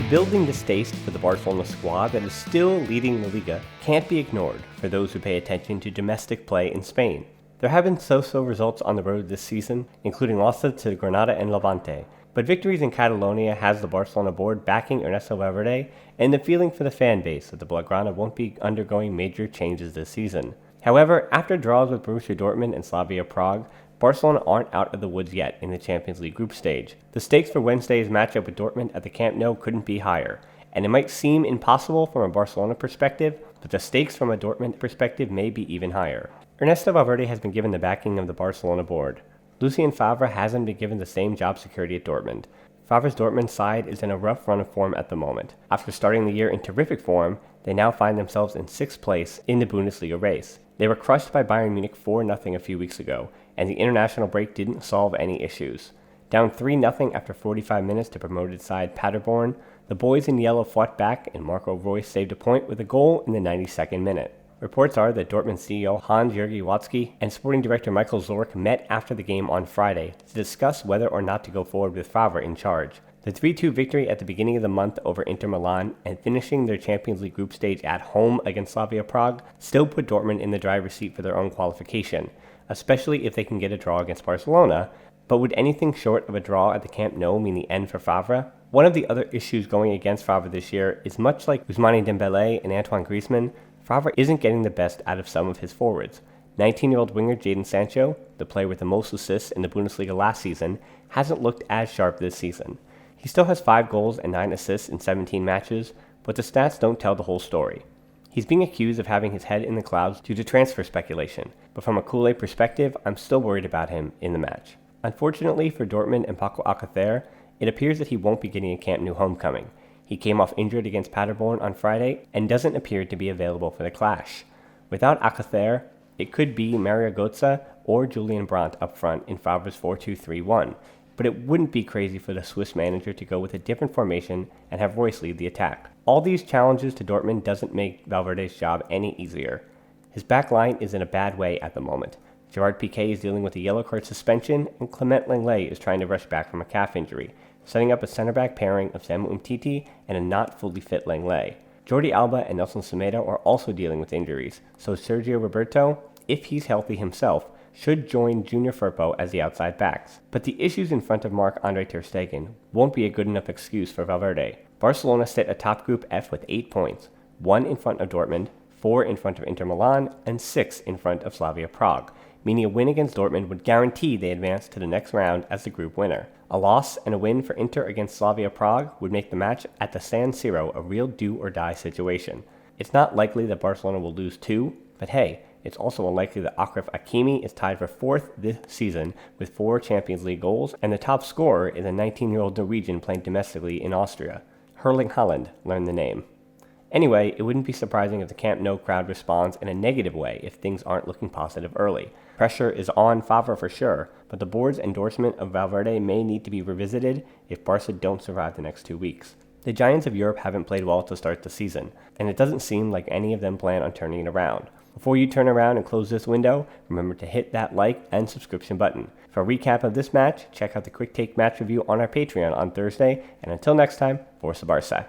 Building distaste for the Barcelona squad that is still leading La Liga can't be ignored for those who pay attention to domestic play in Spain. There have been so-so results on the road this season, including losses to Granada and Levante, but victories in Catalonia has the Barcelona board backing Ernesto Valverde and the feeling for the fan base that the Blaugrana won't be undergoing major changes this season. However, after draws with Borussia Dortmund and Slavia Prague, Barcelona aren't out of the woods yet in the Champions League group stage. The stakes for Wednesday's matchup with Dortmund at the Camp Nou couldn't be higher, and it might seem impossible from a Barcelona perspective, but the stakes from a Dortmund perspective may be even higher. Ernesto Valverde has been given the backing of the Barcelona board. Lucien Favre hasn't been given the same job security at Dortmund. Favre's Dortmund side is in a rough run of form at the moment. After starting the year in terrific form, they now find themselves in 6th place in the Bundesliga race. They were crushed by Bayern Munich 4-0 a few weeks ago, and the international break didn't solve any issues. Down 3-0 after 45 minutes to promoted side Paderborn, the boys in yellow fought back and Marco Reus saved a point with a goal in the 92nd minute. Reports are that Dortmund CEO Hans-Jürgen Watzke and sporting director Michael Zorc met after the game on Friday to discuss whether or not to go forward with Favre in charge. The 3-2 victory at the beginning of the month over Inter Milan and finishing their Champions League group stage at home against Slavia Prague still put Dortmund in the driver's seat for their own qualification, especially if they can get a draw against Barcelona. But would anything short of a draw at the Camp Nou mean the end for Favre? One of the other issues going against Favre this year is much like Ousmane Dembélé and Antoine Griezmann, Favre isn't getting the best out of some of his forwards. 19-year-old winger Jadon Sancho, the player with the most assists in the Bundesliga last season, hasn't looked as sharp this season. He still has 5 goals and 9 assists in 17 matches, but the stats don't tell the whole story. He's being accused of having his head in the clouds due to transfer speculation, but from a Culés perspective, I'm still worried about him in the match. Unfortunately for Dortmund and Paco Alcacer, it appears that he won't be getting a Camp Nou homecoming. He came off injured against Paderborn on Friday and doesn't appear to be available for the clash. Without Alcacer, it could be Mario Götze or Julian Brandt up front in Favre's 4-2-3-1, but it wouldn't be crazy for the Swiss manager to go with a different formation and have Reus lead the attack. All these challenges to Dortmund doesn't make Valverde's job any easier. His back line is in a bad way at the moment. Gerard Piqué is dealing with a yellow card suspension, and Clement Lenglet is trying to rush back from a calf injury, setting up a center-back pairing of Samu Umtiti and a not fully fit Lenglet. Jordi Alba and Nelson Semedo are also dealing with injuries, so Sergio Roberto, if he's healthy himself, should join Junior Firpo as the outside backs. But the issues in front of Marc-Andre ter Stegen won't be a good enough excuse for Valverde. Barcelona sit atop Group F with 8 points, 1 in front of Dortmund, 4 in front of Inter Milan, and 6 in front of Slavia Prague, meaning a win against Dortmund would guarantee they advance to the next round as the group winner. A loss and a win for Inter against Slavia Prague would make the match at the San Siro a real do-or-die situation. It's not likely that Barcelona will lose 2, but hey, it's also unlikely that Achraf Hakimi is tied for 4th this season with 4 Champions League goals, and the top scorer is a 19-year-old Norwegian playing domestically in Austria. Erling Haaland, learn the name. Anyway, it wouldn't be surprising if the Camp Nou crowd responds in a negative way if things aren't looking positive early. Pressure is on Favre for sure, but the board's endorsement of Valverde may need to be revisited if Barca don't survive the next 2 weeks. The Giants of Europe haven't played well to start the season, and it doesn't seem like any of them plan on turning it around. Before you turn around and close this window, remember to hit that like and subscription button. For a recap of this match, check out the Quick Take match review on our Patreon on Thursday, and until next time, Forza Barca.